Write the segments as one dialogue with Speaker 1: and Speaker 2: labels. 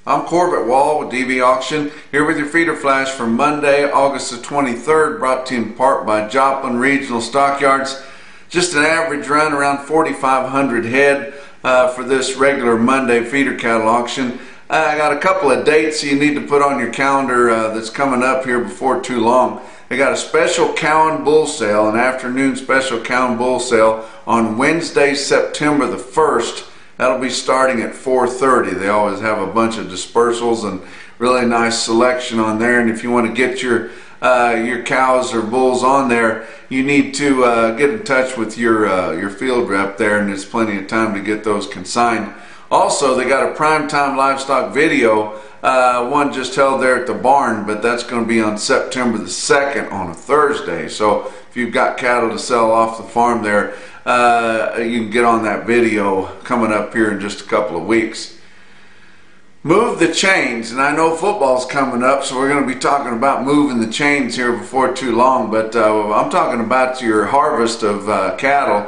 Speaker 1: I'm Corbett Wall with DB Auction, here with your feeder flash for Monday, August the 23rd, brought to you in part by Joplin Regional Stockyards. Just an average run around 4,500 head for this regular Monday feeder cattle auction. I got a couple of dates you need to put on your calendar that's coming up here before too long. They got a special cow and bull sale, an afternoon special cow and bull sale on Wednesday, September the 1st. That'll be starting at 4:30. They always have a bunch of dispersals and really nice selection on there. And if you want to get your cows or bulls on there, you need to get in touch with your field rep there, and there's plenty of time to get those consigned. Also, they got a primetime livestock video, one just held there at the barn, but that's going to be on September the 2nd on a Thursday. So if you've got cattle to sell off the farm there, you can get on that video coming up here in just a couple of weeks. Move the chains, and I know football's coming up, so we're going to be talking about moving the chains here before too long, but I'm talking about your harvest of cattle,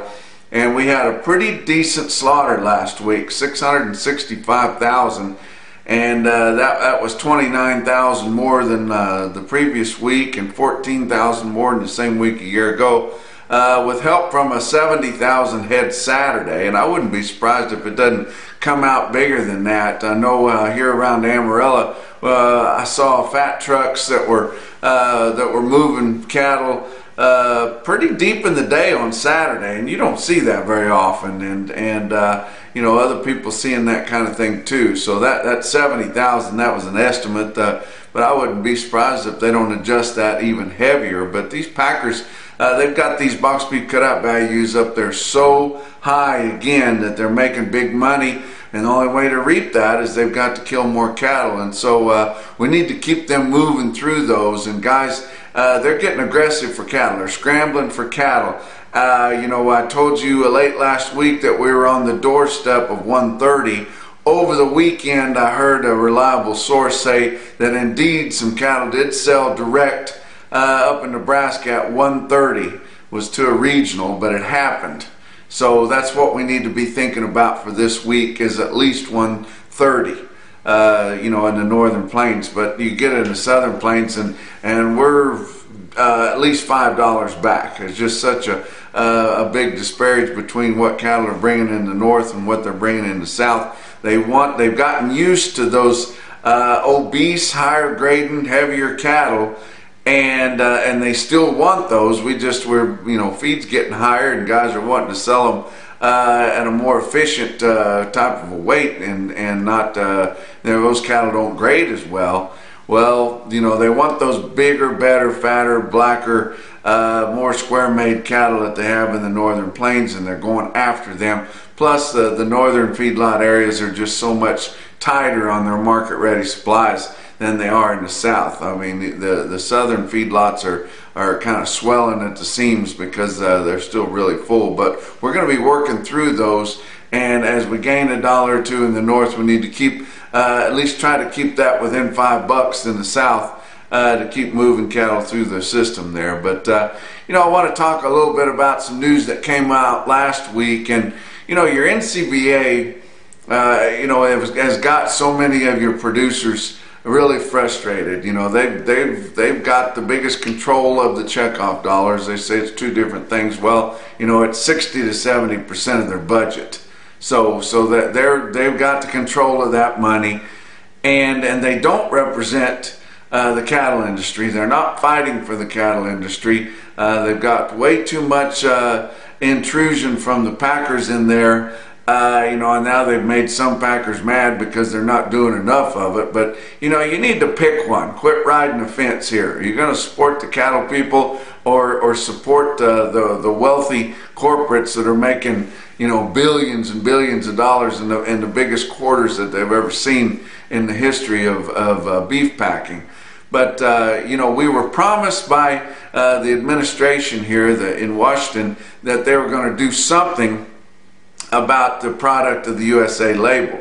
Speaker 1: and we had a pretty decent slaughter last week, 665,000, and that was 29,000 more than the previous week and 14,000 more than the same week a year ago. With help from a 70,000 head Saturday, and I wouldn't be surprised if it doesn't come out bigger than that. I know here around Amarillo, I saw fat trucks that were moving cattle pretty deep in the day on Saturday, and you don't see that very often. And you know, other people seeing that kind of thing too. So that 70,000, that was an estimate, but I wouldn't be surprised if they don't adjust that even heavier. But these packers, they've got these box beef cutout values up there so high again that they're making big money, and the only way to reap that is they've got to kill more cattle. And so we need to keep them moving through those. And guys, they're getting aggressive for cattle. They're scrambling for cattle. You know, I told you late last week that we were on the doorstep of 130. Over the weekend, I heard a reliable source say that indeed some cattle did sell direct up in Nebraska at 130. Was to a regional, but it happened. So that's what we need to be thinking about for this week, is at least 130. You know, in the northern plains, but you get it in the southern plains, and we're at least $5 back. It's just such a big disparity between what cattle are bringing in the north and what they're bringing in the south. They've gotten used to those obese, higher grading, heavier cattle, and they still want those. You know, feed's getting higher, and guys are wanting to sell them at a more efficient type of a weight, and not those cattle don't grade as well. Well, you know, they want those bigger, better, fatter, blacker, more square-made cattle that they have in the northern plains, and they're going after them. Plus, the northern feedlot areas are just so much tighter on their market-ready supplies than they are in the south. I mean, the southern feedlots are kind of swelling at the seams because they're still really full. But we're going to be working through those, and as we gain $1 or $2 in the north, we need to keep at least try to keep that within $5 in the south to keep moving cattle through the system there. But you know, I want to talk a little bit about some news that came out last week, and you know, your NCBA, you know, has got so many of your producers really frustrated. You know, they've got the biggest control of the checkoff dollars. They say it's two different things. Well, you know, it's 60 to 70% of their budget. So that they've got the control of that money, and they don't represent the cattle industry. They're not fighting for the cattle industry. They've got way too much intrusion from the packers in there. You know, and now they've made some packers mad because they're not doing enough of it. But you know, you need to pick one. Quit riding the fence here. Are you going to support the cattle people, or support the wealthy corporates that are making, you know, billions and billions of dollars in the biggest quarters that they've ever seen in the history of beef packing? But you know, we were promised by the administration here in Washington that they were going to do something about the product of the USA label.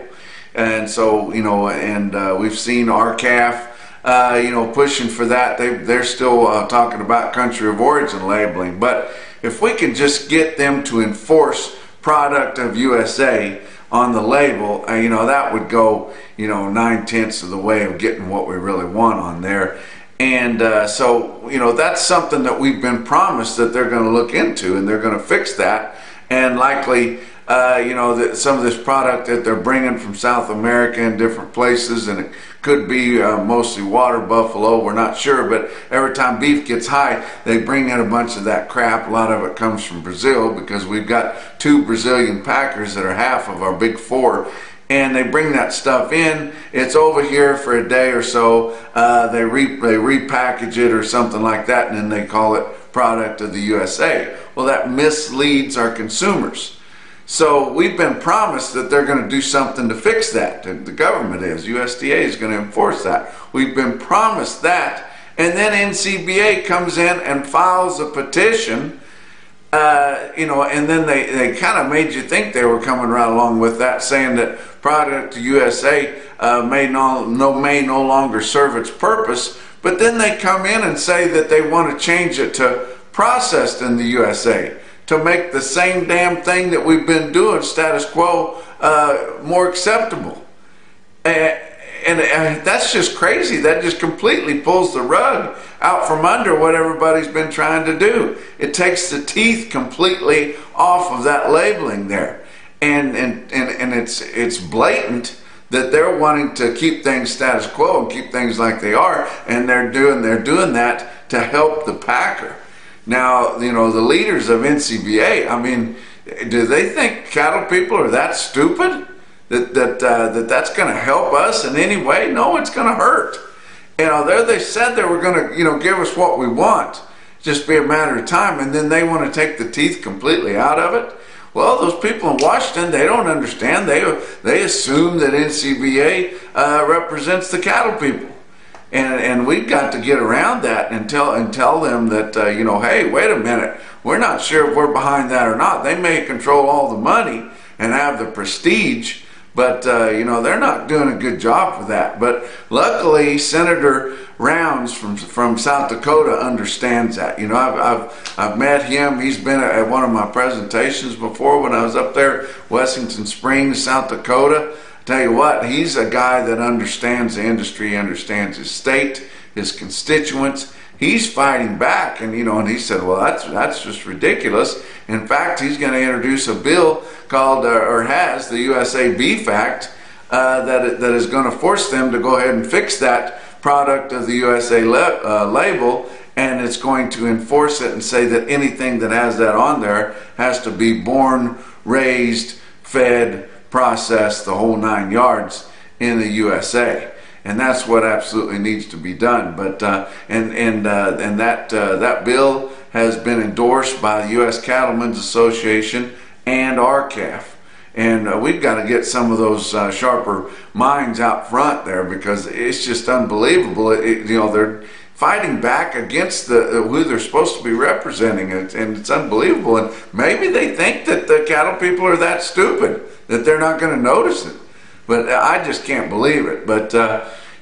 Speaker 1: And so, you know, and we've seen RCAF, you know, pushing for that. They're still talking about country of origin labeling. But if we can just get them to enforce product of USA, on the label, you know, that would go, you know, 9/10 of the way of getting what we really want on there. And so, you know, that's something that we've been promised that they're going to look into, and they're going to fix that. And likely, you know, that some of this product that they're bringing from South America and different places, and it could be mostly water buffalo, we're not sure, but every time beef gets high, they bring in a bunch of that crap. A lot of it comes from Brazil, because we've got 2 Brazilian packers that are half of our big 4. And they bring that stuff in. It's over here for a day or so. They repackage it or something like that, and then they call it product of the USA. Well, that misleads our consumers. So we've been promised that they're going to do something to fix that. The government is. USDA is going to enforce that. We've been promised that. And then NCBA comes in and files a petition. You know, and then they kind of made you think they were coming right along with that, saying that product USA may no longer serve its purpose. But then they come in and say that they want to change it to processed in the USA, to make the same damn thing that we've been doing, status quo, more acceptable. And that's just crazy. That just completely pulls the rug out from under what everybody's been trying to do. It takes the teeth completely off of that labeling there. And it's blatant that they're wanting to keep things status quo and keep things like they are, and they're doing that to help the packer. Now, you know, the leaders of NCBA, I mean, do they think cattle people are that stupid? That's going to help us in any way? No, it's going to hurt. You know, there they said they were going to, you know, give us what we want. Just be a matter of time, and then they want to take the teeth completely out of it. Well, those people in Washington, they don't understand. They assume that NCBA represents the cattle people, and we've got to get around that and tell them that you know, hey, wait a minute, we're not sure if we're behind that or not. They may control all the money and have the prestige, but you know, they're not doing a good job for that. But luckily, Senator Rounds from South Dakota understands that. You know, I've met him. He's been at one of my presentations before when I was up there, Wessington Springs, South Dakota. Tell you what, he's a guy that understands the industry, understands his state, his constituents. He's fighting back, and you know, and he said, well, that's just ridiculous. In fact, he's going to introduce a bill called, or has, the USA Beef Act, that is going to force them to go ahead and fix that product of the USA label, and it's going to enforce it and say that anything that has that on there has to be born, raised, fed, processed, the whole 9 yards in the USA. And that's what absolutely needs to be done. But that bill has been endorsed by the U.S. Cattlemen's Association and RCAF. And we've got to get some of those sharper minds out front there, because it's just unbelievable. You know, they're fighting back against who they're supposed to be representing, and it's unbelievable. And maybe they think that the cattle people are that stupid that they're not going to notice it. But I just can't believe it. But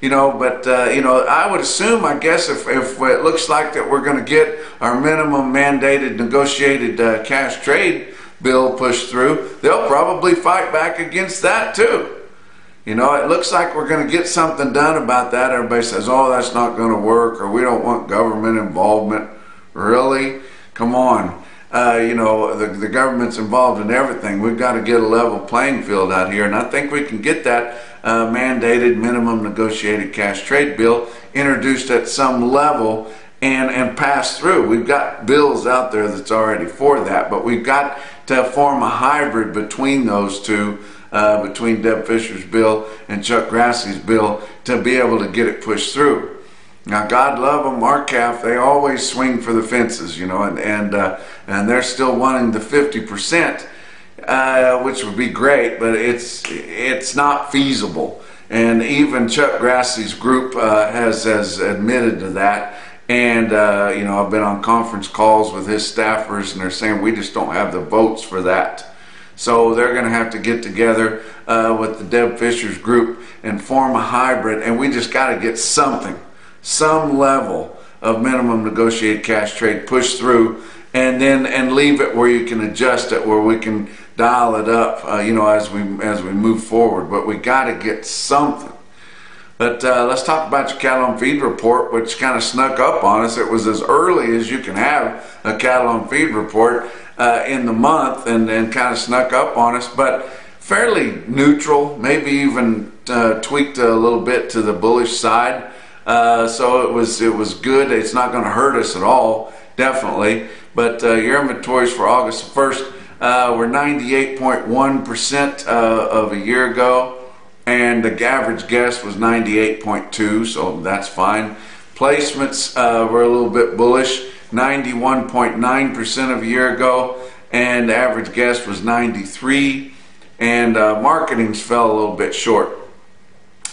Speaker 1: you know, I would assume, I guess, if it looks like that we're going to get our minimum mandated negotiated cash trade bill pushed through, they'll probably fight back against that too. You know, it looks like we're going to get something done about that. Everybody says, oh, that's not going to work, or we don't want government involvement. Really? Come on. You know, the government's involved in everything. We've got to get a level playing field out here, and I think we can get that mandated minimum negotiated cash trade bill introduced at some level and passed through. We've got bills out there that's already for that, but we've got to form a hybrid between those two, between Deb Fisher's bill and Chuck Grassie's bill, to be able to get it pushed through. Now, God love them, RCAF, they always swing for the fences, you know, and they're still wanting the 50%, which would be great, but it's not feasible. And even Chuck Grassie's group has admitted to that. And you know, I've been on conference calls with his staffers, and they're saying we just don't have the votes for that. So they're going to have to get together with the Deb Fisher's group and form a hybrid, and we just got to get some level of minimum negotiated cash trade pushed through, and leave it where you can adjust it, where we can dial it up, as we move forward. But we got to get something. But let's talk about your cattle on feed report, which kind of snuck up on us. It was as early as you can have a cattle on feed report in the month, and kind of snuck up on us, but fairly neutral, maybe even tweaked a little bit to the bullish side. So it was good. It's not going to hurt us at all, definitely. But your inventories for August 1st were 98.1% of a year ago, and the average guess was 98.2, so that's fine. Placements were a little bit bullish, 91.9% of a year ago, and the average guess was 93. And marketings fell a little bit short.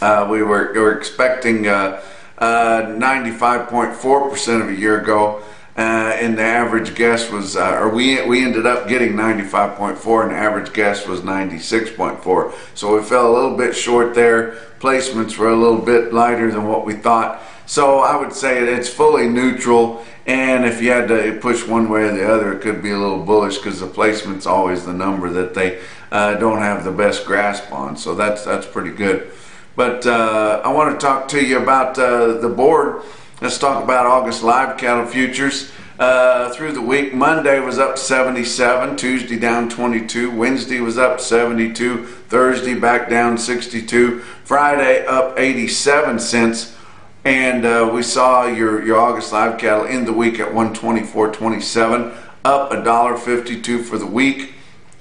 Speaker 1: We were expecting 95.4% of a year ago, and the average guess was, we ended up getting 95.4, and the average guess was 96.4. So we fell a little bit short there. Placements were a little bit lighter than what we thought. So I would say it's fully neutral, and if you had to push one way or the other, it could be a little bullish, because the placement's always the number that they don't have the best grasp on. So that's pretty good. But I want to talk to you about the board. Let's talk about August live cattle futures. Through the week, Monday was up 77, Tuesday down 22, Wednesday was up 72, Thursday back down 62, Friday up 87 cents. And we saw your August live cattle in the week at 124.27, up $1.52 for the week.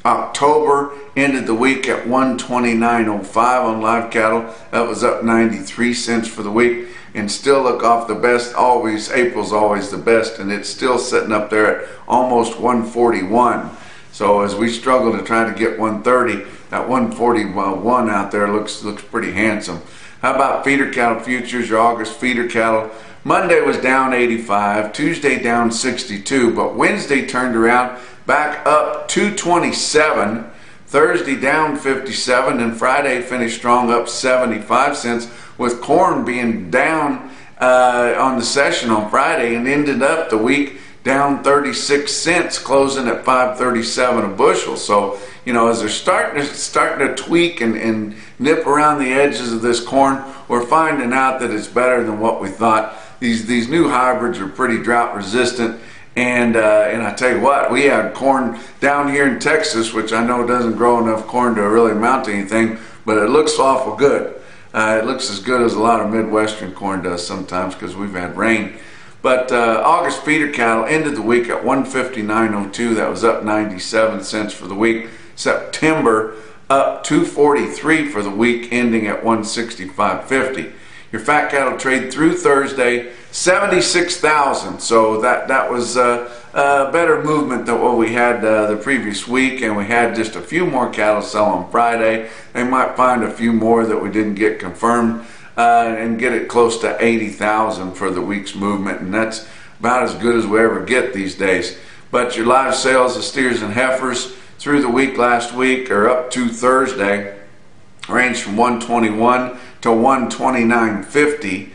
Speaker 1: October ended the week at 129.05 on live cattle. That was up 93 cents for the week, and still look off the best. Always, April's always the best, and it's still sitting up there at almost 141. So as we struggle to try to get 130, that 141 out there looks pretty handsome. How about feeder cattle futures? Your August feeder cattle, Monday was down 85, Tuesday down 62, but Wednesday turned around back up 227, Thursday down 57, and Friday finished strong, up 75 cents, with corn being down on the session on Friday, and ended up the week down 36 cents, closing at $5.37 a bushel. So, as they're starting to tweak and nip around the edges of this corn, we're finding out that it's better than what we thought. These new hybrids are pretty drought resistant, and I tell you what, we had corn down here in Texas, which I know doesn't grow enough corn to really amount to anything, but it looks awful good. It looks as good as a lot of Midwestern corn does sometimes, because we've had rain. But August feeder cattle ended the week at 159.02. That was up 97 cents for the week. September up 243 for the week, ending at 165.50. Your fat cattle trade through Thursday, 76,000. So that was a better movement than what we had the previous week, and we had just a few more cattle sell on Friday. They might find a few more that we didn't get confirmed, and get it close to 80,000 for the week's movement, and that's about as good as we ever get these days. But your live sales of steers and heifers through the week last week, or up to Thursday, ranged from 121 to 129.50,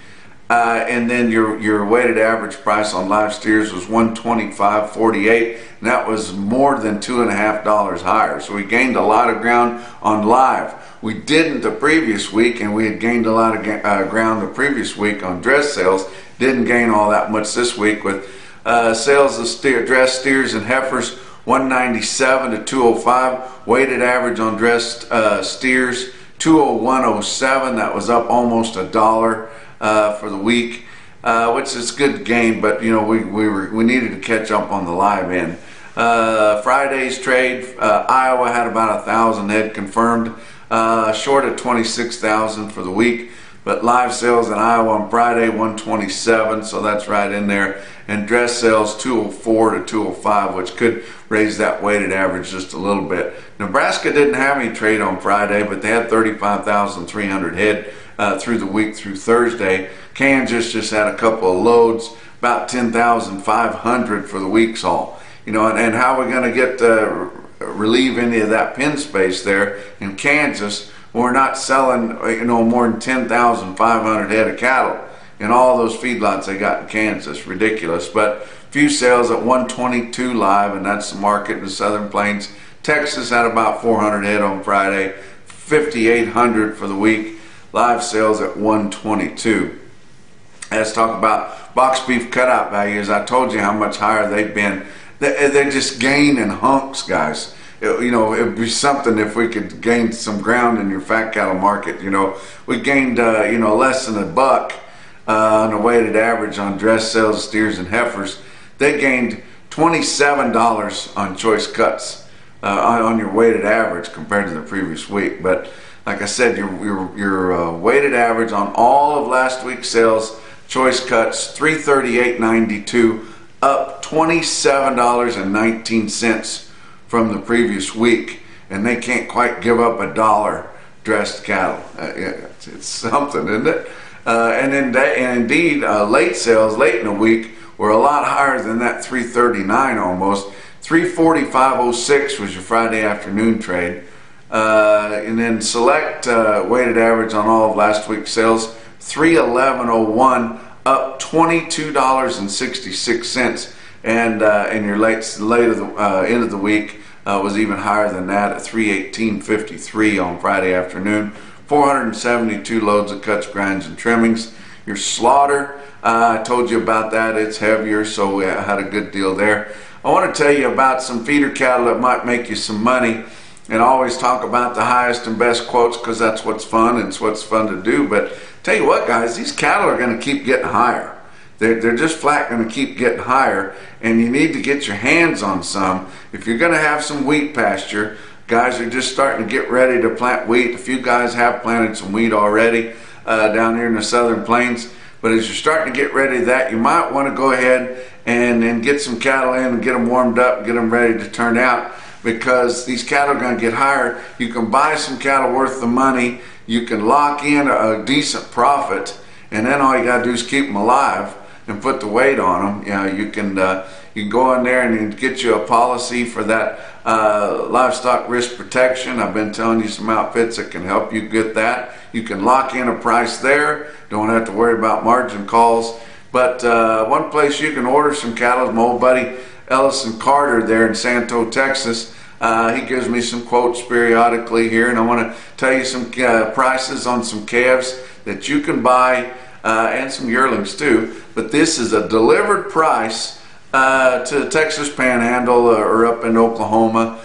Speaker 1: and then your weighted average price on live steers was 125.48, and that was more than $2.50 higher. So we gained a lot of ground on live. We didn't the previous week, and we had gained a lot of ground the previous week on dress sales. Didn't gain all that much this week, with sales of dressed steers and heifers 197 to 205. Weighted average on dressed steers 201.07. That was up almost $1 for the week, which is good gain, but we needed to catch up on the live end. Friday's trade, Iowa had about 1,000 head confirmed, short of 26,000 for the week. But live sales in Iowa on Friday, 127, so that's right in there. And dress sales, 204 to 205, which could raise that weighted average just a little bit. Nebraska didn't have any trade on Friday, but they had 35,300 head through the week through Thursday. Kansas just had a couple of loads, about 10,500 for the week's haul. And how we're going to get relieve any of that pen space there in Kansas. We're not selling, more than 10,500 head of cattle in all those feedlots they got in Kansas. Ridiculous. But few sales at 122 live, and that's the market in the Southern Plains, Texas had about 400 head on Friday, 5,800 for the week. Live sales at 122. Let's talk about box beef cutout values. I told you how much higher they've been. They just gain in hunks, guys. It'd be something if we could gain some ground in your fat cattle market. We gained less than $1 on a weighted average on dress sales of steers and heifers. They gained $27 on choice cuts on your weighted average compared to the previous week. But like I said, your weighted average on all of last week's sales, choice cuts, $338.92, up $27.19 from the previous week, and they can't quite give up $1 dressed cattle. It's something, isn't it? And indeed, late sales late in the week were a lot higher than that 339 almost. 345.06 was your Friday afternoon trade. And then select weighted average on all of last week's sales, 311.01, up $22.66. And your late of the end of the week was even higher than that at 318.53 on Friday afternoon. 472 loads of cuts, grinds, and trimmings. Your slaughter, I told you about that. It's heavier, so we had a good deal there. I want to tell you about some feeder cattle that might make you some money. And I always talk about the highest and best quotes because that's what's fun and it's what's fun to do. But tell you what, guys, these cattle are going to keep getting higher. They're just flat going to keep getting higher, and you need to get your hands on some. If you're going to have some wheat pasture, guys are just starting to get ready to plant wheat. A few guys have planted some wheat already down here in the southern plains. But as you're starting to get ready to that, you might want to go ahead and get some cattle in and get them warmed up and get them ready to turn out, because these cattle are going to get higher. You can buy some cattle worth the money. You can lock in a decent profit, and then all you got to do is keep them alive and put the weight on them. You can go in there and get you a policy for that livestock risk protection. I've been telling you some outfits that can help you get that. You can lock in a price there. Don't have to worry about margin calls. But one place you can order some cattle is my old buddy Ellison Carter there in Santo, Texas. He gives me some quotes periodically here, and I want to tell you some prices on some calves that you can buy and some yearlings too. But this is a delivered price to the Texas Panhandle or up in Oklahoma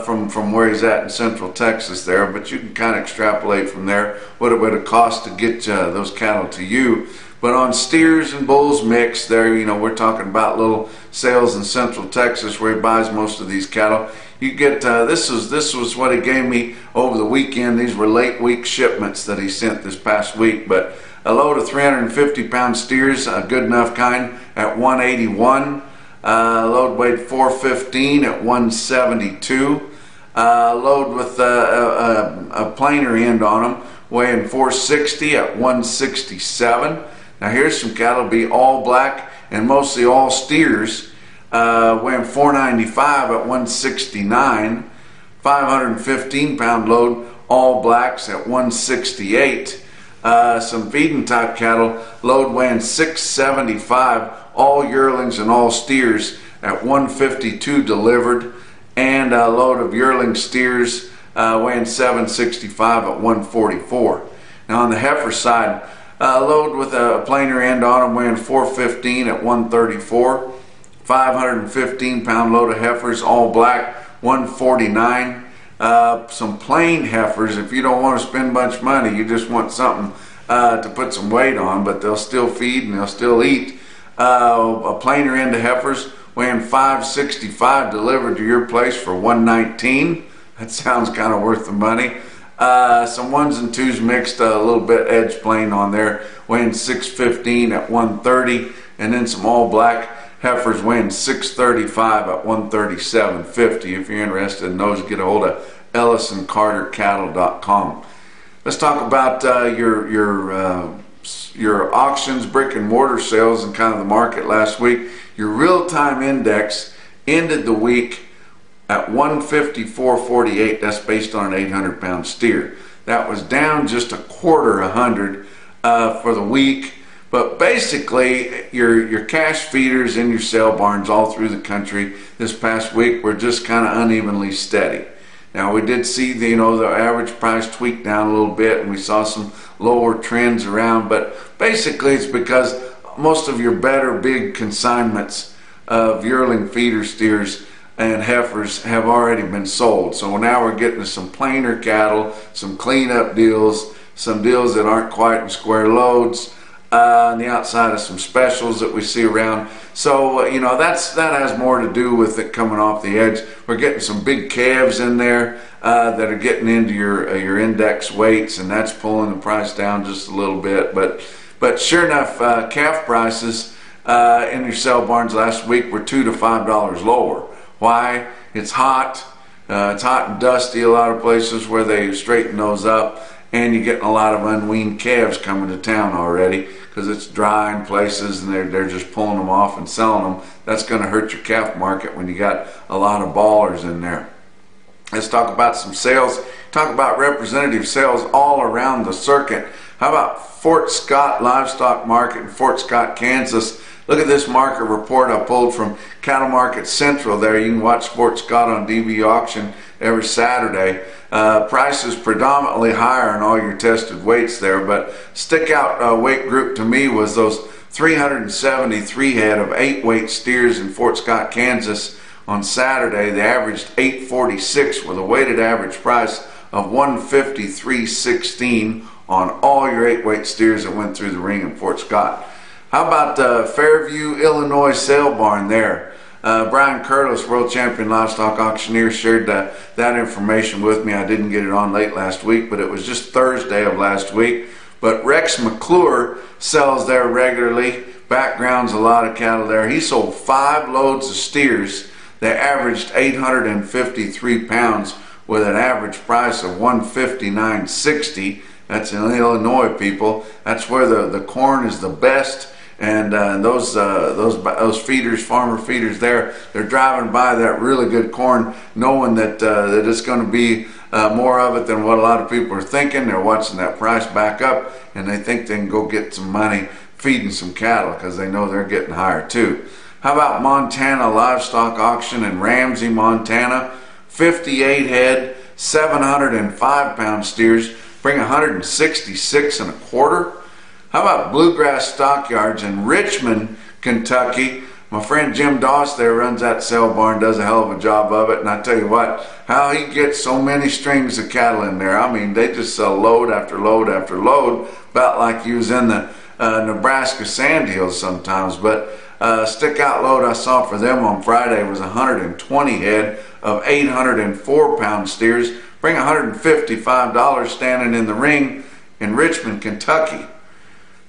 Speaker 1: from where he's at in Central Texas there. But you can kind of extrapolate from there what it would cost to get those cattle to you. But on steers and bulls mix there, we're talking about little sales in Central Texas where he buys most of these cattle. You get this was what he gave me over the weekend. These were late week shipments that he sent this past week. But a load of 350-pound steers, a good enough kind, at 181. Load weighed 415 at 172. Load with a planer end on them, weighing 460 at 167. Now here's some cattle be all black and mostly all steers, weighing 495 at 169. 515-pound load, all blacks at 168. Some feeding type cattle, load weighing 675, all yearlings and all steers at 152 delivered, and a load of yearling steers weighing 765 at 144. Now on the heifer side, load with a planer end on them weighing 415 at 134. 515-pound load of heifers, all black, 149. Some plain heifers, if you don't want to spend much money, you just want something to put some weight on, but they'll still feed and they'll still eat. A planer end of heifers weighing 565 delivered to your place for 119. That sounds kind of worth the money. Some ones and twos mixed, a little bit edge plain on there, weighing 615 at 130, and then some all black heifers weighing 635 at 137.50. If you're interested in those, get a hold of EllisonCarterCattle.com. Let's talk about your auctions, brick and mortar sales, and kind of the market last week. Your real-time index ended the week at 154.48. That's based on an 800-pound steer. That was down just a quarter 100 for the week. But basically, your cash feeders in your sale barns all through the country this past week were just kind of unevenly steady. Now we did see the average price tweak down a little bit, and we saw some lower trends around. But basically, it's because most of your better big consignments of yearling feeder steers and heifers have already been sold. So now we're getting to some plainer cattle, some cleanup deals, some deals that aren't quite in square loads, on the outside of some specials that we see around. So that has more to do with it coming off the edge. We're getting some big calves in there that are getting into your index weights, and that's pulling the price down just a little bit. But sure enough, calf prices in your sale barns last week were $2 to $5 lower. Why? It's hot. It's hot and dusty a lot of places where they straighten those up, and you're getting a lot of unweaned calves coming to town already because it's dry in places, and they're just pulling them off and selling them. That's going to hurt your calf market when you got a lot of ballers in there. Let's talk about some sales. Talk about representative sales all around the circuit. How about Fort Scott Livestock Market in Fort Scott, Kansas? Look at this market report I pulled from Cattle Market Central there. You can watch Fort Scott on DB Auction every Saturday. Prices predominantly higher on all your tested weights there, but stick out weight group to me was those 373 head of 8-weight steers in Fort Scott, Kansas on Saturday. They averaged 846 with a weighted average price of 153.16 on all your 8-weight steers that went through the ring in Fort Scott. How about Fairview, Illinois sale barn there? Brian Curtis, world champion livestock auctioneer, shared that information with me. I didn't get it on late last week, but it was just Thursday of last week. But Rex McClure sells there regularly, backgrounds a lot of cattle there. He sold 5 loads of steers. They averaged 853 pounds with an average price of $159.60. That's in Illinois, people. That's where the corn is the best. And those feeders, farmer feeders there, they're driving by that really good corn, knowing that it's going to be more of it than what a lot of people are thinking. They're watching that price back up, and they think they can go get some money feeding some cattle because they know they're getting higher too. How about Montana Livestock Auction in Ramsey, Montana? 58 head, 705-pound steers bring 166 and a quarter. How about Bluegrass Stockyards in Richmond, Kentucky? My friend Jim Doss there runs that sale barn, does a hell of a job of it, and I tell you what, how he gets so many strings of cattle in there. I mean, they just sell load after load after load, about like you was in the Nebraska sand hills sometimes. But stick out load I saw for them on Friday was 120 head of 804-pound steers, bring $155 standing in the ring in Richmond, Kentucky.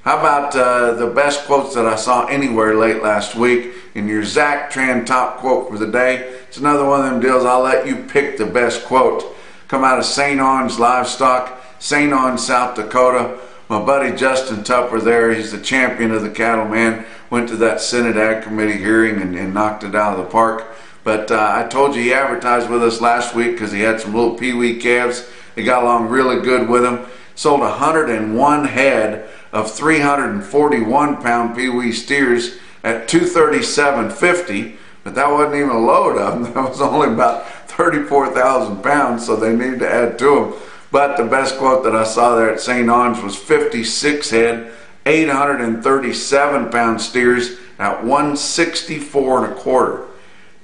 Speaker 1: How about the best quotes that I saw anywhere late last week in your Zach Tran top quote for the day? It's another one of them deals. I'll let you pick the best quote. Come out of St. Onge Livestock, St. Onge, South Dakota. My buddy Justin Tupper there, he's the champion of the cattle man. Went to that Senate Ag Committee hearing and knocked it out of the park. But I told you he advertised with us last week because he had some little pee-wee calves. They got along really good with him. Sold 101 head of 341-pound pee-wee steers at $237.50, but that wasn't even a load of them. That was only about 34,000 pounds, so they needed to add to them. But the best quote that I saw there at St. Onge was 56 head, 837-pound steers at $164 and a quarter.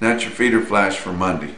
Speaker 1: And that's your feeder flash for Monday.